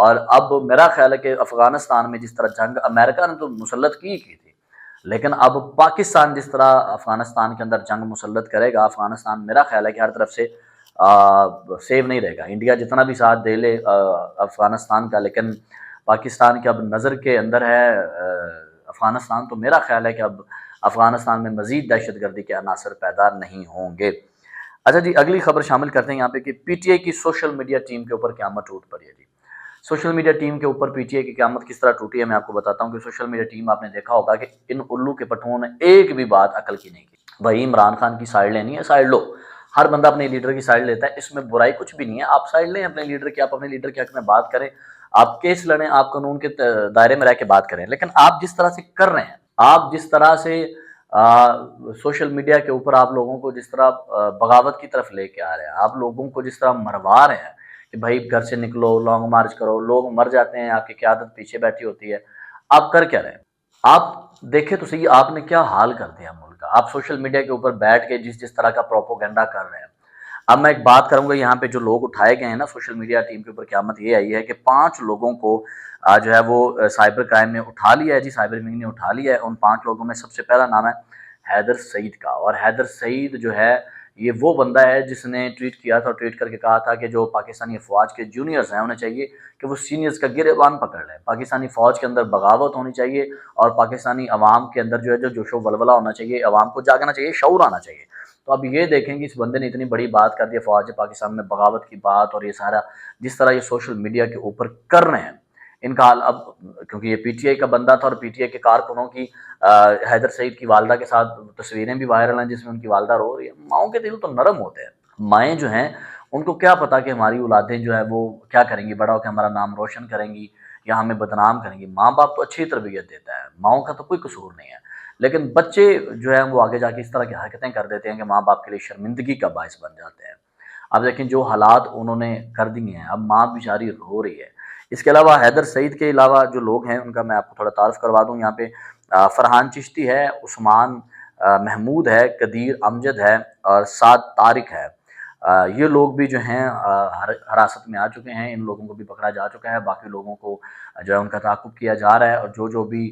اور اب میرا خیال ہے کہ افغانستان میں جس طرح جنگ امریکہ نے تو مسلط کی تھی، لیکن اب پاکستان جس طرح افغانستان کے اندر جنگ مسلط کرے گا، افغانستان میرا خیال ہے کہ ہر طرف سے سیو نہیں رہے گا۔ انڈیا جتنا بھی ساتھ دے لے افغانستان کا، لیکن پاکستان کے اب نظر کے اندر ہے افغانستان، تو میرا خیال ہے کہ اب افغانستان میں مزید دہشت گردی کے عناصر پیدا نہیں ہوں گے۔ اچھا جی، اگلی خبر شامل کرتے ہیں یہاں پہ کہ پی ٹی آئی کی سوشل میڈیا ٹیم کے اوپر قیامت ٹوٹ پڑی ہے جی۔ سوشل میڈیا ٹیم کے اوپر پی ٹی آئی کی قیامت کس طرح ٹوٹی ہے میں آپ کو بتاتا ہوں کہ سوشل میڈیا ٹیم آپ نے دیکھا ہوگا کہ ان الو کے پٹھوں نے ایک بھی بات عقل کی نہیں کی۔ بھائی عمران خان کی سائڈ لینی ہے، سائڈ لو، ہر بندہ اپنے لیڈر کی سائڈ لیتا ہے، اس میں برائی کچھ بھی نہیں ہے، آپ سائڈ لیں اپنے لیڈر کی، آپ اپنے لیڈر کے حق میں بات کریں، آپ کیس لڑیں، آپ قانون کے دائرے میں رہ کے بات کریں، لیکن آپ جس طرح سے کر رہے ہیں، آپ جس طرح سے سوشل میڈیا کے اوپر آپ لوگوں کو جس طرح بغاوت کی طرف لے کے آ رہے ہیں، آپ لوگوں کو جس طرح مروا رہے ہیں کہ بھائی گھر سے نکلو، لانگ مارچ کرو، لوگ مر جاتے ہیں، آپ کی قیادت پیچھے بیٹھی ہوتی ہے، آپ کر کیا رہے ہیں؟ آپ دیکھیں تو صحیح، آپ نے کیا حال کر دیا ملک کا، آپ سوشل میڈیا کے اوپر بیٹھ کے جس طرح کا پروپوگنڈا کر رہے ہیں۔ اب میں ایک بات کروں گا، یہاں پہ جو لوگ اٹھائے گئے ہیں نا سوشل میڈیا ٹیم کے اوپر، قیامت یہ آئی ہے کہ 5 لوگوں کو جو ہے وہ سائبر کرائم نے اٹھا لیا ہے جی، سائبر ونگ نے اٹھا لیا ہے۔ ان 5 لوگوں میں سب سے پہلا نام ہے حیدر سعید کا، اور حیدر سعید جو ہے یہ وہ بندہ ہے جس نے ٹویٹ کیا تھا، ٹویٹ کر کے کہا تھا کہ جو پاکستانی افواج کے جونیئرز ہیں انہیں چاہیے کہ وہ سینئرز کا گریبان پکڑ لیں، پاکستانی فوج کے اندر بغاوت ہونی چاہیے، اور پاکستانی عوام کے اندر جو ہے جو جوش و ولولہ ہونا چاہیے، عوام کو جاگنا چاہیے، شعور آنا چاہیے۔ تو اب یہ دیکھیں کہ اس بندے نے اتنی بڑی بات کر دی فوج پاکستان میں بغاوت کی بات، اور یہ سارا جس طرح یہ سوشل میڈیا کے اوپر کر رہے ہیں، ان کا حال اب کیونکہ یہ پی ٹی آئی کا بندہ تھا، اور پی ٹی آئی کے کارکنوں کی حیدر سعید کی والدہ کے ساتھ تصویریں بھی وائرل ہیں جس میں ان کی والدہ رو رہی ہے۔ ماؤں کے دل تو نرم ہوتے ہیں، مائیں جو ہیں ان کو کیا پتا کہ ہماری اولادیں جو ہے وہ کیا کریں گی، بڑا ہو کے ہمارا نام روشن کریں گی یا ہمیں بدنام کریں گی۔ ماں باپ تو اچھی تربیت دیتا ہے، ماؤں کا تو کوئی قصور نہیں ہے، لیکن بچے جو ہیں وہ آگے جا کے اس طرح کی حرکتیں کر دیتے ہیں کہ ماں باپ کے لیے شرمندگی کا باعث بن جاتے ہیں۔ اب لیکن جو حالات انہوں نے کر دی ہیں، اب ماں بیچاری رو رہی ہے۔ اس کے علاوہ حیدر سعید کے علاوہ جو لوگ ہیں ان کا میں آپ کو تھوڑا تعارف کروا دوں یہاں پہ۔ فرحان چشتی ہے، عثمان محمود ہے، قدیر امجد ہے، اور سعد طارق ہے۔ یہ لوگ بھی جو ہیں حراست میں آ چکے ہیں، ان لوگوں کو بھی پکڑا جا چکا ہے، باقی لوگوں کو جو ہے ان کا تعاقب کیا جا رہا ہے، اور جو بھی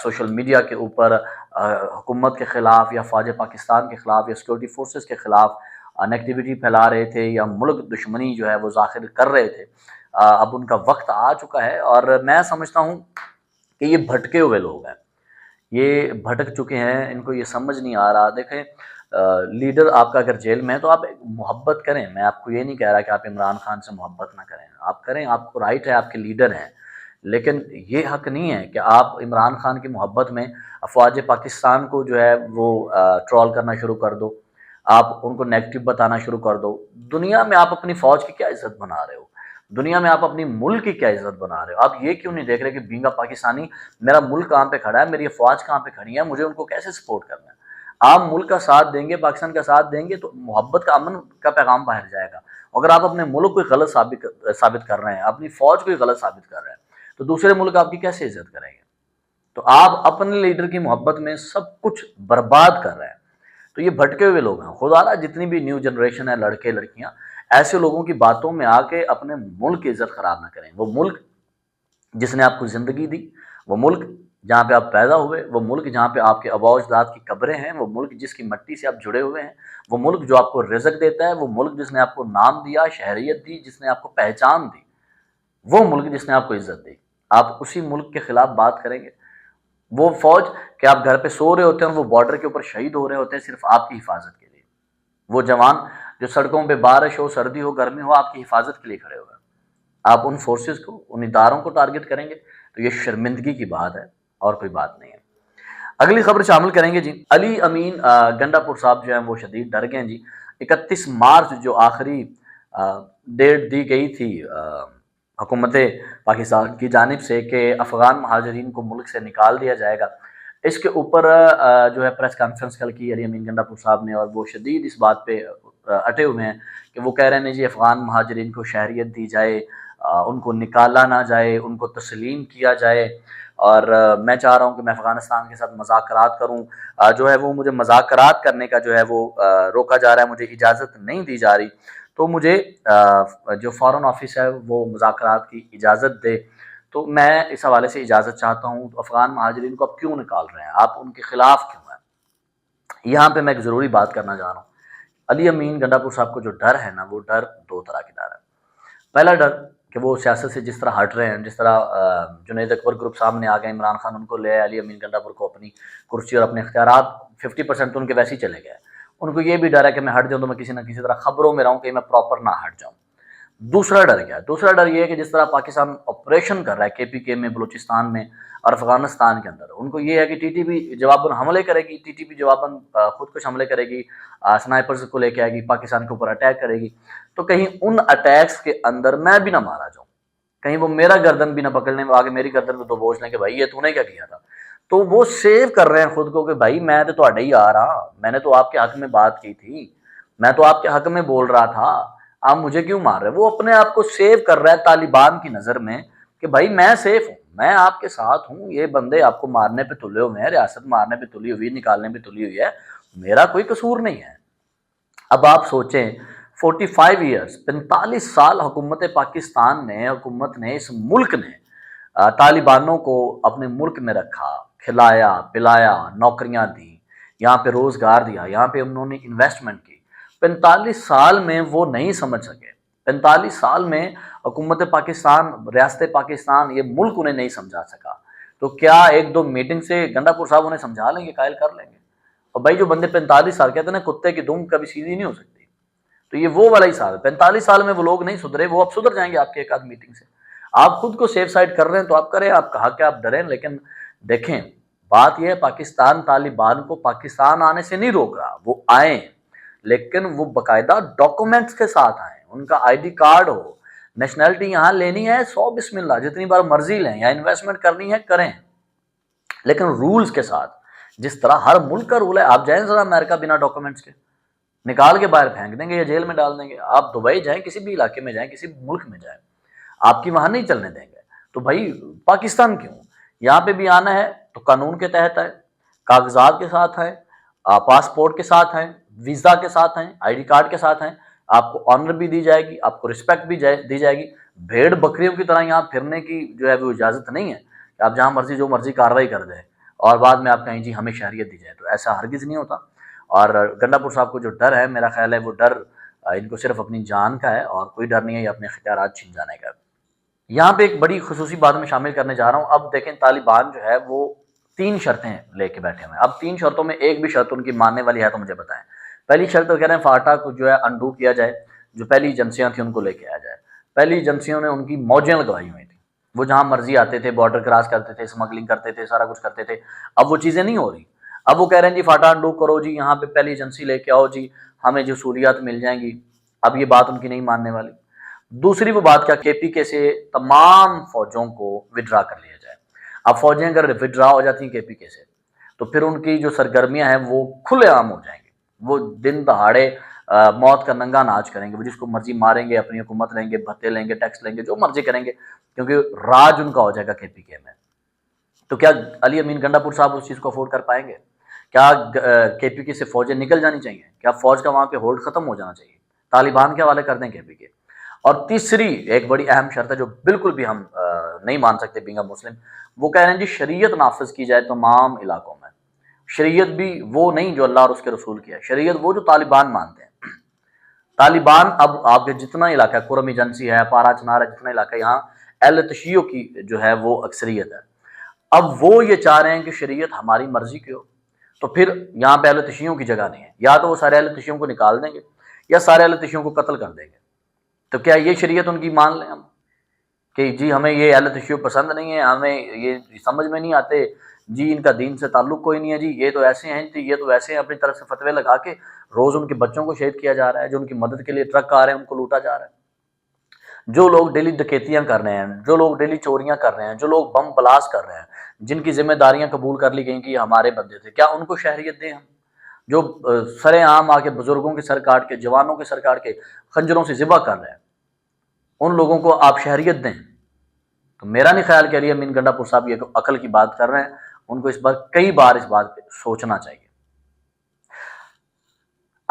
سوشل میڈیا کے اوپر حکومت کے خلاف یا فوج پاکستان کے خلاف یا سیکورٹی فورسز کے خلاف نیگیٹیوٹی پھیلا رہے تھے یا ملک دشمنی جو ہے وہ ظاہر کر رہے تھے، اب ان کا وقت آ چکا ہے، اور میں سمجھتا ہوں کہ یہ بھٹکے ہوئے لوگ ہیں، یہ بھٹک چکے ہیں، ان کو یہ سمجھ نہیں آ رہا۔ دیکھیں لیڈر آپ کا اگر جیل میں ہے تو آپ محبت کریں، میں آپ کو یہ نہیں کہہ رہا کہ آپ عمران خان سے محبت نہ کریں، آپ کریں، آپ کو رائٹ ہے، آپ کے لیڈر ہیں، لیکن یہ حق نہیں ہے کہ آپ عمران خان کی محبت میں افواج پاکستان کو جو ہے وہ ٹرول کرنا شروع کر دو، آپ ان کو نیگیٹو بتانا شروع کر دو۔ دنیا میں آپ اپنی فوج کی کیا عزت بنا رہے ہو؟ دنیا میں آپ اپنی ملک کی کیا عزت بنا رہے ہو؟ آپ یہ کیوں نہیں دیکھ رہے کہ بینگا پاکستانی میرا ملک کہاں پہ کھڑا ہے، میری فوج کہاں پہ کھڑی ہے، مجھے ان کو کیسے سپورٹ کرنا ہے؟ آپ ملک کا ساتھ دیں گے، پاکستان کا ساتھ دیں گے تو محبت کا، امن کا پیغام باہر جائے گا۔ اگر آپ اپنے ملک کو غلط ثابت کر رہے ہیں، اپنی فوج کو غلط ثابت کر رہے ہیں، تو دوسرے ملک آپ کی کیسے عزت کریں گے؟ تو آپ اپنے لیڈر کی محبت میں سب کچھ برباد کر رہے ہیں۔ تو یہ بھٹکے ہوئے لوگ ہیں، خدا را جتنی بھی نیو جنریشن ہے، لڑکے لڑکیاں، ایسے لوگوں کی باتوں میں آ کے اپنے ملک کی عزت خراب نہ کریں۔ وہ ملک جس نے آپ کو زندگی دی، وہ ملک جہاں پہ آپ پیدا ہوئے، وہ ملک جہاں پہ آپ کے آباء و اجداد کی قبریں ہیں، وہ ملک جس کی مٹی سے آپ جڑے ہوئے ہیں، وہ ملک جو آپ کو رزق دیتا ہے، وہ ملک جس نے آپ کو نام دیا، شہریت دی، جس نے آپ کو پہچان دی، وہ ملک جس نے آپ کو عزت دی، آپ اسی ملک کے خلاف بات کریں گے؟ وہ فوج کہ آپ گھر پہ سو رہے ہوتے ہیں اور وہ بارڈر کے اوپر شہید ہو رہے ہوتے ہیں صرف آپ کی حفاظت کے لیے، وہ جوان جو سڑکوں پہ بارش ہو، سردی ہو، گرمی ہو، آپ کی حفاظت کے لیے کھڑے ہوئے ہیں، آپ ان فورسز کو، ان اداروں کو ٹارگٹ کریں گے تو یہ شرمندگی کی بات ہے اور کوئی بات نہیں ہے۔ اگلی خبر شامل کریں گے جی، علی امین گنڈا پور صاحب جو ہیں وہ شدید ڈر گئے ہیں جی۔ 31 مارچ جو آخری ڈیٹ دی گئی تھی حکومت پاکستان کی جانب سے کہ افغان مہاجرین کو ملک سے نکال دیا جائے گا، اس کے اوپر جو ہے پریس کانفرنس کل کی علی امین گنڈا پور صاحب نے، اور وہ شدید اس بات پہ اٹے ہوئے ہیں کہ وہ کہہ رہے ہیں جی افغان مہاجرین کو شہریت دی جائے، ان کو نکالا نہ جائے، ان کو تسلیم کیا جائے، اور میں چاہ رہا ہوں کہ میں افغانستان کے ساتھ مذاکرات کروں، جو ہے وہ مجھے مذاکرات کرنے کا جو ہے وہ روکا جا رہا ہے، مجھے اجازت نہیں دی جا رہی۔ تو مجھے جو فارن آفس ہے وہ مذاکرات کی اجازت دے، تو میں اس حوالے سے اجازت چاہتا ہوں، افغان مہاجرین کو آپ کیوں نکال رہے ہیں، آپ ان کے خلاف کیوں ہیں؟ یہاں پہ میں ایک ضروری بات کرنا چاہ رہا ہوں۔ علی امین گنڈا پور صاحب کو جو ڈر ہے نا، وہ ڈر دو طرح کی ڈر ہے۔ پہلا ڈر کہ وہ سیاست سے جس طرح ہٹ رہے ہیں، جس طرح جنید اکبر گروپ سامنے آ گئے، عمران خان ان کو لے آئے، علی امین گنڈا پور کو اپنی کرسی اور اپنے اختیارات 50% ان کے ویسے ہی چلے گئے، ان کو یہ بھی ڈر ہے کہ میں ہٹ جاؤں تو میں کسی نہ کسی طرح خبروں میں رہوں کہ میں پراپر نہ ہٹ جاؤں۔ دوسرا ڈر کیا ہے؟ دوسرا ڈر یہ ہے کہ جس طرح پاکستان آپریشن کر رہا ہے کے پی کے میں، بلوچستان میں اور افغانستان کے اندر، ان کو یہ ہے کہ ٹی ٹی پی جواباً حملے کرے گی، ٹی ٹی پی جواباً خود کش حملے کرے گی، سنائپرز کو لے کے آئے گی، پاکستان کے اوپر اٹیک کرے گی، تو کہیں ان اٹیکس کے اندر میں بھی نہ مارا جاؤں، کہیں وہ میرا گردن بھی نہ پکڑنے میں آگے میری گردن کو تو بوجھ لیں کہ بھائی یہ تو نے کیا کیا تھا۔ تو وہ سیو کر رہے ہیں خود کو کہ بھائی میں تو تہاڈے ہی آ رہا، میں نے تو آپ کے حق میں بات کی تھی، میں تو آپ کے حق میں بول رہا تھا، آپ مجھے کیوں مار رہے؟ وہ اپنے آپ کو سیو کر رہا ہے طالبان کی نظر میں کہ بھائی میں سیف ہوں، میں آپ کے ساتھ ہوں، یہ بندے آپ کو مارنے پہ تلے ہوئے ہیں، ریاست مارنے پہ تلی ہوئی ہے، نکالنے پہ تلی ہوئی ہے، میرا کوئی قصور نہیں ہے۔ اب آپ سوچیں 45 ایئرز 45 سال حکومت پاکستان نے، حکومت نے، اس ملک نے طالبانوں کو اپنے ملک میں رکھا، کھلایا پلایا، نوکریاں دیں، یہاں پہ روزگار دیا، یہاں پہ انہوں نے انویسٹمنٹ کی۔ 45 سال میں وہ نہیں سمجھ سکے، 45 سال میں حکومت پاکستان، ریاست پاکستان، یہ ملک انہیں نہیں سمجھا سکا، تو کیا ایک دو میٹنگ سے گنڈا پور صاحب انہیں سمجھا لیں گے، قائل کر لیں گے؟ اور بھائی جو بندے 45 سال کہتے ہیں نا کتے کی دم کبھی سیدھی نہیں ہو سکتی، تو یہ وہ والا ہی سال ہے۔ 45 سال میں وہ لوگ نہیں سدھرے، وہ اب سدھر جائیں گے آپ کے ایک آدھ میٹنگ سے۔ آپ خود کو سیف سائڈ کر رہے ہیں تو آپ کریں، آپ کہا کہ آپ ڈریں، لیکن دیکھیں بات یہ ہے پاکستان طالبان کو پاکستان آنے سے نہیں روک رہا، وہ آئیں لیکن وہ باقاعدہ ڈاکومنٹس کے ساتھ آئیں، ان کا I D card who, nationality یہاں لینی ہے 100 بسم اللہ جتنی بار مرضی لیں، یا انویسٹمنٹ کرنی ہے کریں، لیکن رولز کے ساتھ، جس طرح ہر ملک کا رول ہے۔ آپ جائیں ذرا امریکہ بنا ڈاکومنٹس کے، نکال کے باہر پھینک دیں گے یا جیل میں ڈال دیں گے۔ آپ دبئی جائیں، کسی بھی علاقے میں جائیں، کسی ملک میں جائیں، آپ کی وہاں نہیں چلنے دیں گے۔ تو بھائی پاکستان کیوں؟ یہاں پہ بھی آنا ہے تو قانون کے تحت آئے، کاغذات کے ساتھ آئے، پاسپورٹ کے ساتھ آئیں، ویزا کے ساتھ آئیں، آئی ڈی کارڈ کے ساتھ آئیں، آپ کو آنر بھی دی جائے گی، آپ کو رسپیکٹ بھی دی جائے گی۔ بھیڑ بکریوں کی طرح یہاں پھرنے کی جو ہے وہ اجازت نہیں ہے کہ آپ جہاں مرضی جو مرضی کارروائی کر دیں اور بعد میں آپ کہیں جی ہمیں شہریت دی جائے، تو ایسا ہرگز نہیں ہوتا۔ اور گنڈا پور صاحب کو جو ڈر ہے، میرا خیال ہے وہ ڈر ان کو صرف اپنی جان کا ہے اور کوئی ڈر نہیں ہے یہ اپنے اختیارات چھین جانے کا۔ یہاں پہ ایک بڑی خصوصی بات میں شامل کرنے جا رہا ہوں۔ اب دیکھیں طالبان جو ہے وہ 3 شرطیں لے کے بیٹھے ہوئے ہیں۔ اب 3 شرطوں میں ایک بھی شرط ان کی ماننے والی ہے تو مجھے بتائیں۔ پہلی شرط تو کہہ رہے ہیں فاٹا کو جو ہے انڈو کیا جائے، جو پہلی ایجنسیاں تھیں ان کو لے کے آیا جائے۔ پہلی ایجنسیوں نے ان کی موجیں لگوائی ہوئی تھیں، وہ جہاں مرضی آتے تھے، بارڈر کراس کرتے تھے، اسمگلنگ کرتے تھے، سارا کچھ کرتے تھے۔ اب وہ چیزیں نہیں ہو رہی، اب وہ کہہ رہے ہیں جی فاٹا انڈو کرو جی، یہاں پہ پہلی ایجنسی لے کے آؤ جی، ہمیں جو سہولیات مل جائیں گی۔ اب یہ بات ان کی نہیں ماننے والی۔ دوسری وہ بات کیا، کے پی کے سے تمام فوجوں کو وڈرا کر لیا جائے۔ اب فوجیں اگر وڈرا ہو جاتی ہیں کے پی کے سے تو پھر ان کی جو سرگرمیاں ہیں وہ کھلے عام ہو جائیں گی، وہ دن دہاڑے موت کا ننگا ناچ کریں گے، وہ جس کو مرضی ماریں گے، اپنی حکومت لیں گے، بھتے لیں گے، ٹیکس لیں گے، جو مرضی کریں گے، کیونکہ راج ان کا ہو جائے گا کے پی کے میں۔ تو کیا علی امین گنڈا پور صاحب اس چیز کو افورڈ کر پائیں گے؟ کیا کے پی کے سے فوجیں نکل جانی چاہیے؟ کیا فوج کا وہاں پہ ہولڈ ختم ہو جانا چاہیے؟ طالبان کے حوالے کر دیں کے پی کے؟ اور تیسری ایک بڑی اہم شرط ہے جو بالکل بھی ہم نہیں مان سکتے بینگ اے مسلم، وہ کہہ رہے ہیں جی شریعت نافذ کی جائے تمام علاقوں میں۔ شریعت بھی وہ نہیں جو اللہ اور اس کے رسول کی ہے، شریعت وہ جو طالبان مانتے ہیں۔ طالبان اب آپ کے جتنا علاقہ ہے، قرم ایجنسی ہے، پارا چنار ہے، جتنا علاقہ ہے، یہاں اہل تشیع کی جو ہے وہ اکثریت ہے۔ اب وہ یہ چاہ رہے ہیں کہ شریعت ہماری مرضی کی ہو، تو پھر یہاں پہ اہل تشیعوں کی جگہ نہیں ہے، یا تو وہ سارے اہل تشیعوں کو نکال دیں گے یا سارے اہل تشیعوں کو قتل کر دیں گے۔ تو کیا یہ شریعت ان کی مان لیں ہم کہ جی ہمیں یہ اہل تشیع پسند نہیں ہے، ہمیں یہ سمجھ میں نہیں آتے جی، ان کا دین سے تعلق کوئی نہیں ہے جی، یہ تو ایسے ہیں جی، یہ تو ایسے ہیں، اپنی طرف سے فتوے لگا کے روز ان کے بچوں کو شہید کیا جا رہا ہے، جو ان کی مدد کے لیے ٹرک آ رہے ہیں ان کو لوٹا جا رہا ہے، جو لوگ ڈیلی ڈکیتیاں کر رہے ہیں، جو لوگ ڈیلی چوریاں کر رہے ہیں، جو لوگ بم بلاسٹ کر رہے ہیں، جن کی ذمہ داریاں قبول کر لی گئیں کہ یہ ہمارے بندے تھے، کیا ان کو شہریت دیں ہم؟ جو سرے عام آ کے بزرگوں کے سر کاٹ کے، جوانوں کے سر کاٹ کے خنجروں سے ذبح کر رہے ہیں، ان لوگوں کو آپ شہریت دیں؟ تو میرا نہیں خیال کہ علی امین گنڈا پور صاحب یہ عقل کی بات کر رہے ہیں، ان کو اس بار کئی بار اس بات پہ سوچنا چاہیے۔